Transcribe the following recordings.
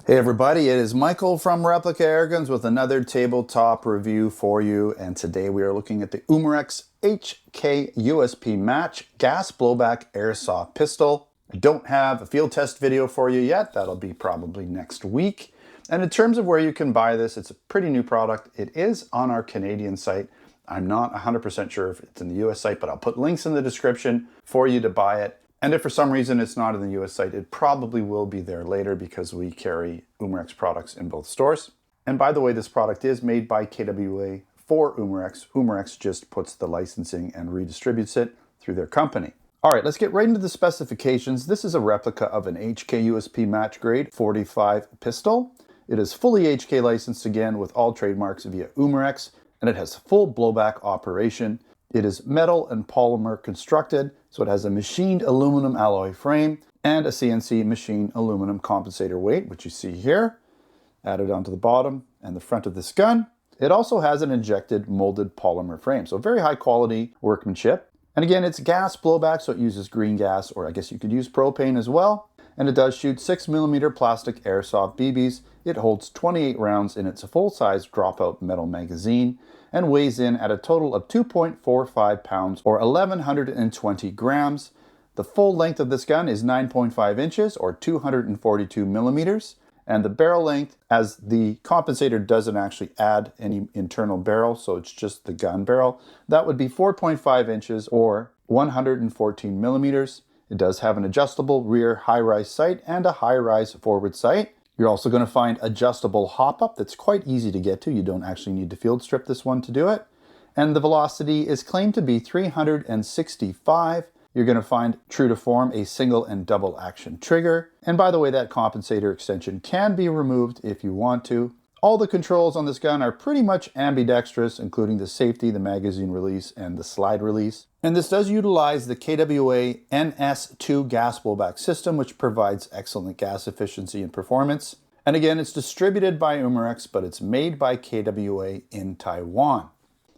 Hey everybody, it is Michael from Replica Airguns with another tabletop review for you, and today we are looking at the Umarex HK USP Match Gas Blowback Airsoft Pistol. I don't have a field test video for you yet, that'll be probably next week. And in terms of where you can buy this, it's a pretty new product. It is on our Canadian site. I'm not 100% sure if it's in the US site, but I'll put links in the description for you to buy it. And if for some reason it's not in the US site, it probably will be there later because we carry Umarex products in both stores. And by the way, this product is made by KWA for Umarex. Umarex just puts the licensing and redistributes it through their company. All right, let's get right into the specifications. This is a replica of an HK USP Match Grade 45 pistol. It is fully HK licensed again with all trademarks via Umarex, and it has full blowback operation. It is metal and polymer constructed, so it has a machined aluminum alloy frame and a CNC machined aluminum compensator weight, which you see here, added onto the bottom and the front of this gun. It also has an injected molded polymer frame, so very high quality workmanship. And again, it's gas blowback, so it uses green gas, or I guess you could use propane as well. And it does shoot 6mm plastic airsoft BBs. It holds 28 rounds in its full-size dropout metal magazine and weighs in at a total of 2.45 pounds or 1,120 grams. The full length of this gun is 9.5 inches or 242 millimeters. And the barrel length, as the compensator doesn't actually add any internal barrel, so it's just the gun barrel, that would be 4.5 inches or 114 millimeters. It does have an adjustable rear high-rise sight and a high-rise forward sight. You're also going to find adjustable hop-up that's quite easy to get to. You don't actually need to field strip this one to do it. And the velocity is claimed to be 365. You're going to find, true to form, a single and double action trigger. And by the way, that compensator extension can be removed if you want to. All the controls on this gun are pretty much ambidextrous, including the safety, the magazine release, and the slide release. And this does utilize the KWA NS2 gas blowback system, which provides excellent gas efficiency and performance. And again, it's distributed by Umarex, but it's made by KWA in Taiwan. All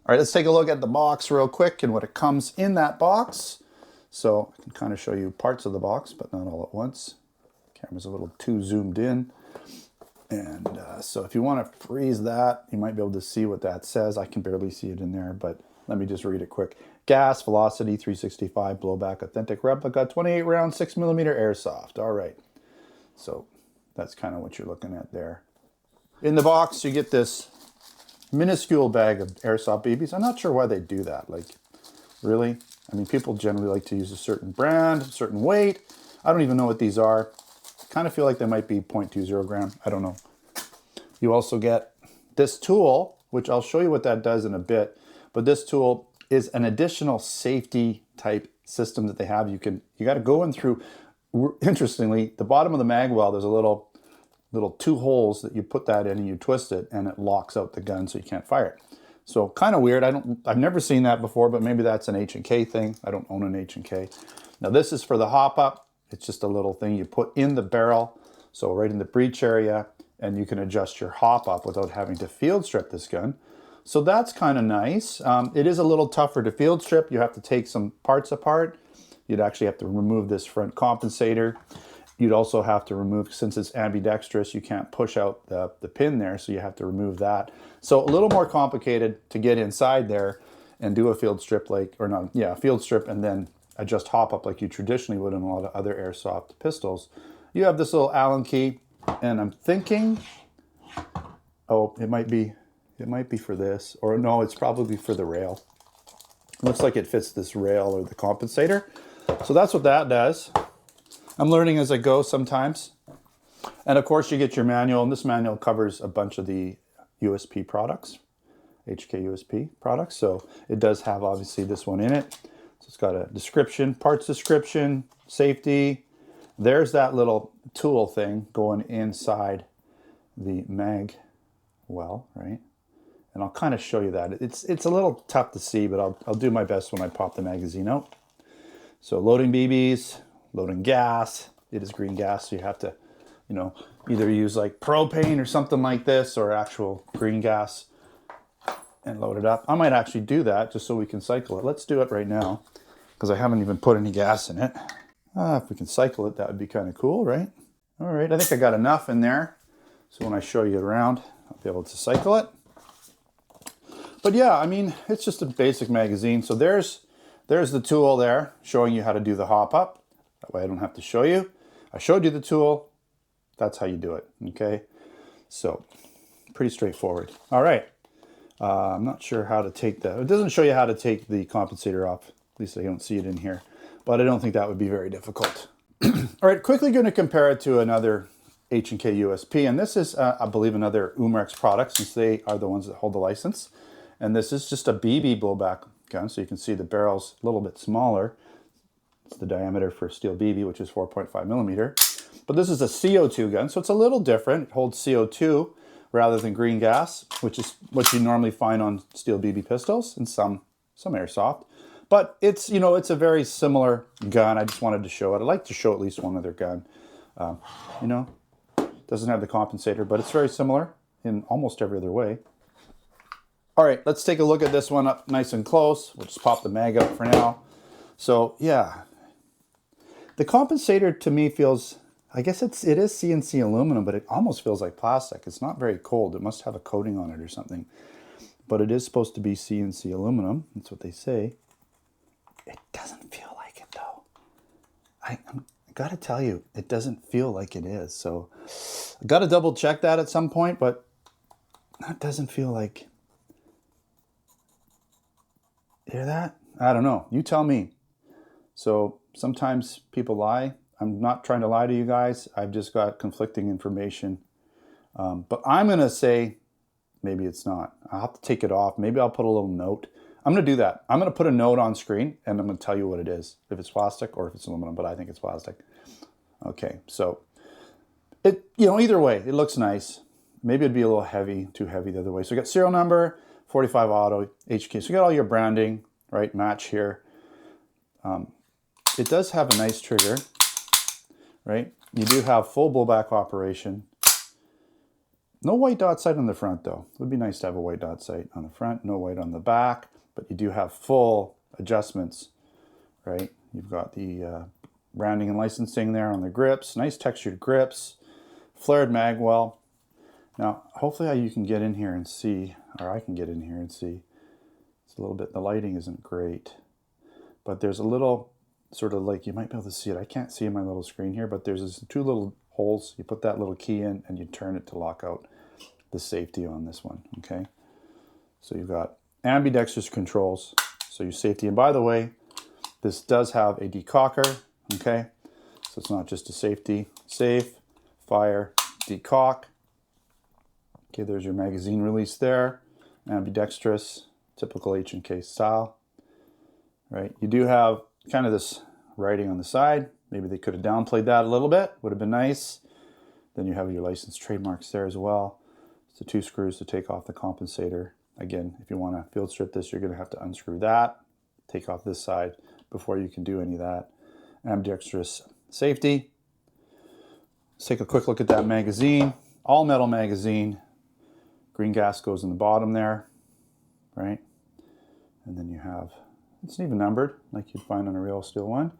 right, let's take a look at the box real quick and what it comes in that box. So I can kind of show you parts of the box, but not all at once. Camera's a little too zoomed in. And so if you want to freeze that, you might be able to see what that says. I can barely see it in there, but let me just read it quick. Gas, velocity, 365, blowback, authentic replica, 28 round, 6mm airsoft. All right. So that's kind of what you're looking at there. In the box, you get this minuscule bag of airsoft BBs. I'm not sure why they do that. Like, really? I mean, people generally like to use a certain brand, a certain weight. I don't even know what these are. Kind of feel like they might be 0.20 gram. I don't know. You also get this tool, which I'll show you what that does in a bit. But this tool is an additional safety type system that they have. You got to go in through, interestingly, the bottom of the mag well, there's a little two holes that you put that in and you twist it and it locks out the gun so you can't fire it. So kind of weird. I've never seen that before, but maybe that's an H&K thing. I don't own an H&K. Now this is for the hop up. It's just a little thing you put in the barrel, so right in the breech area, and you can adjust your hop up without having to field strip this gun. So that's kind of nice. It is a little tougher to field strip. You have to take some parts apart. You'd actually have to remove this front compensator. You'd also have to remove, since it's ambidextrous, you can't push out the pin there, so you have to remove that. So a little more complicated to get inside there and do a field strip field strip and then adjust hop up like you traditionally would in a lot of other airsoft pistols. You have this little Allen key, and I'm thinking, oh, it might be for this, or no, it's probably for the rail. Looks like it fits this rail or the compensator. So that's what that does. I'm learning as I go sometimes. And of course you get your manual, and this manual covers a bunch of the USP products, HK USP products. So it does have obviously this one in it. So it's got a description, parts description, safety. There's that little tool thing going inside the mag well, right? And I'll kind of show you that. It's a little tough to see, but I'll do my best when I pop the magazine out. So loading BBs, loading gas. It is green gas, so you have to, either use like propane or something like this, or actual green gas, and load it up. I might actually do that just so we can cycle it. Let's do it right now, because I haven't even put any gas in it. If we can cycle it, that would be kind of cool, right? All right, I think I got enough in there. So when I show you around, I'll be able to cycle it. But yeah, I mean, it's just a basic magazine. So there's the tool there showing you how to do the hop up. That way I don't have to show you. I showed you the tool. That's how you do it, okay? So pretty straightforward. All right. I'm not sure how to take that. It doesn't show you how to take the compensator off. At least I don't see it in here. But I don't think that would be very difficult. All right, quickly going to compare it to another H&K USP. And this is, I believe, another Umarex product, since they are the ones that hold the license. And this is just a BB blowback gun. So you can see the barrel's a little bit smaller. It's the diameter for steel BB, which is 4.5 millimeter. But this is a CO2 gun, so it's a little different. It holds CO2 rather than green gas, which is what you normally find on steel BB pistols and some airsoft. But it's, you know, it's a very similar gun. I just wanted to show it. I like to show at least one other gun. You know, doesn't have the compensator, but it's very similar in almost every other way. All right, let's take a look at this one up nice and close. We'll just pop the mag out for now. So yeah, the compensator to me feels, I guess it is CNC aluminum, but it almost feels like plastic. It's not very cold. It must have a coating on it or something. But it is supposed to be CNC aluminum. That's what they say. It doesn't feel like it though. I gotta tell you, it doesn't feel like it is. So I gotta double check that at some point, but that doesn't feel like. Hear that? I don't know. You tell me. So sometimes people lie. I'm not trying to lie to you guys. I've just got conflicting information. But I'm going to say maybe it's not. I'll have to take it off. Maybe I'll put a little note. I'm going to do that. I'm going to put a note on screen and I'm going to tell you what it is. If it's plastic or if it's aluminum, but I think it's plastic. Okay, so it, you know, either way, it looks nice. Maybe it'd be a little heavy, too heavy the other way. So we got serial number, 45 auto, HK. So you got all your branding, right? Match here. It does have a nice trigger, right? You do have full blowback operation. No white dot sight on the front though. It would be nice to have a white dot sight on the front, no white on the back, but you do have full adjustments, right? You've got the branding and licensing there on the grips, nice textured grips, flared mag well. Now, hopefully you can get in here and see, or I can get in here and see. It's a little bit, the lighting isn't great, but there's a little sort of like, you might be able to see it. I can't see in my little screen here, but there's this two little holes. You put that little key in and you turn it to lock out the safety on this one, okay? So you've got ambidextrous controls, so your safety. And by the way, this does have a decocker, okay? So it's not just a safety, safe, fire, decock. Okay, there's your magazine release there, ambidextrous, typical H&K style, right? You do have kind of this writing on the side. Maybe they could have downplayed that a little bit, would have been nice. Then you have your license trademarks there as well. So 2 screws to take off the compensator. Again, if you want to field strip this, you're going to have to unscrew that, take off this side before you can do any of that. Ambidextrous safety. Let's take a quick look at that magazine. All metal magazine. Green gas goes in the bottom there, right? And then you have, it's even numbered like you'd find on a real steel one.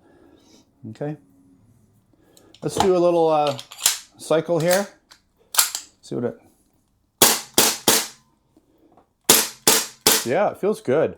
Okay. Let's do a little cycle here. See what it, yeah, it feels good.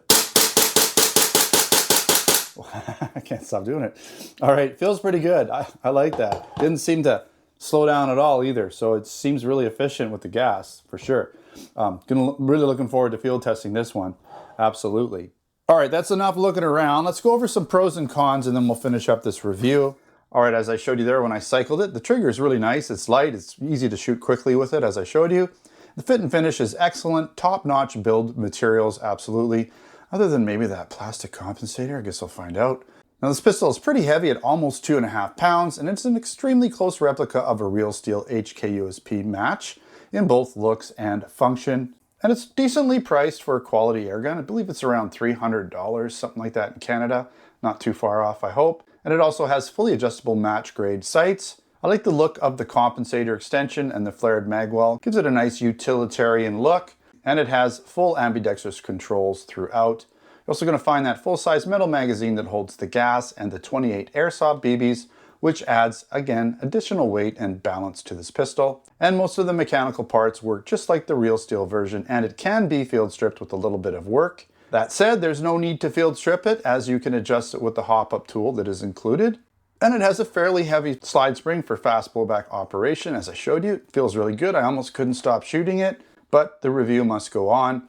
I can't stop doing it. All right, feels pretty good. I like that. Didn't seem to slow down at all either. So it seems really efficient with the gas for sure. Really looking forward to field testing this one. Absolutely. All right, that's enough looking around. Let's go over some pros and cons and then we'll finish up this review. All right, as I showed you there when I cycled it, the trigger is really nice. It's light, it's easy to shoot quickly with it as I showed you. The fit and finish is excellent. Top-notch build materials, absolutely. Other than maybe that plastic compensator, I guess I'll find out. Now this pistol is pretty heavy at almost 2.5 pounds, and it's an extremely close replica of a real steel HK USP Match in both looks and function. And it's decently priced for a quality airgun. I believe it's around $300, something like that in Canada. Not too far off, I hope. And it also has fully adjustable match grade sights. I like the look of the compensator extension and the flared magwell. Gives it a nice utilitarian look, and it has full ambidextrous controls throughout. You're also going to find that full-size metal magazine that holds the gas and the 28 Airsoft BBs which adds, again, additional weight and balance to this pistol. And most of the mechanical parts work just like the real steel version, and it can be field stripped with a little bit of work. That said, there's no need to field strip it, as you can adjust it with the hop-up tool that is included. And it has a fairly heavy slide spring for fast blowback operation, as I showed you. It feels really good. I almost couldn't stop shooting it, but the review must go on.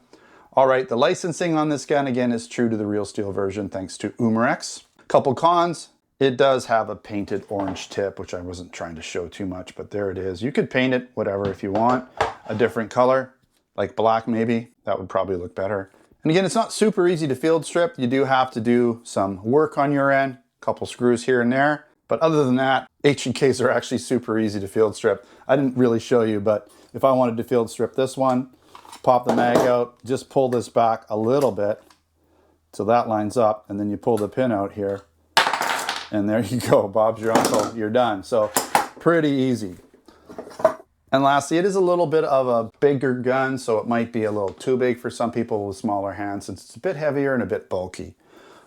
All right, the licensing on this gun, again, is true to the real steel version, thanks to Umarex. Couple cons. It does have a painted orange tip, which I wasn't trying to show too much, but there it is. You could paint it whatever if you want, a different color, like black maybe. That would probably look better. And again, it's not super easy to field strip. You do have to do some work on your end, a couple screws here and there. But other than that, H&Ks are actually super easy to field strip. I didn't really show you, but if I wanted to field strip this one, pop the mag out, just pull this back a little bit so that lines up, and then you pull the pin out here, and there you go, Bob's your uncle, you're done. So pretty easy. And lastly, it is a little bit of a bigger gun, so it might be a little too big for some people with smaller hands, since it's a bit heavier and a bit bulky.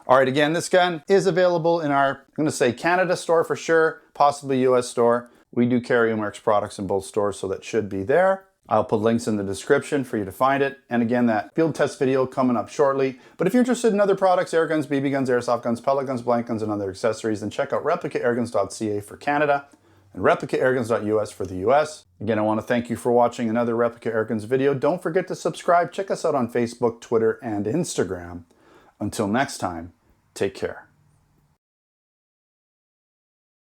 All right, again, this gun is available in our, I'm gonna say Canada store for sure, possibly US store. We do carry Umarex products in both stores, so that should be there. I'll put links in the description for you to find it. And again, that field test video coming up shortly. But if you're interested in other products, air guns, BB guns, airsoft guns, pellet guns, blank guns, and other accessories, then check out replicaairguns.ca for Canada and replicaairguns.us for the US. Again, I want to thank you for watching another Replica Airguns video. Don't forget to subscribe. Check us out on Facebook, Twitter, and Instagram. Until next time, take care.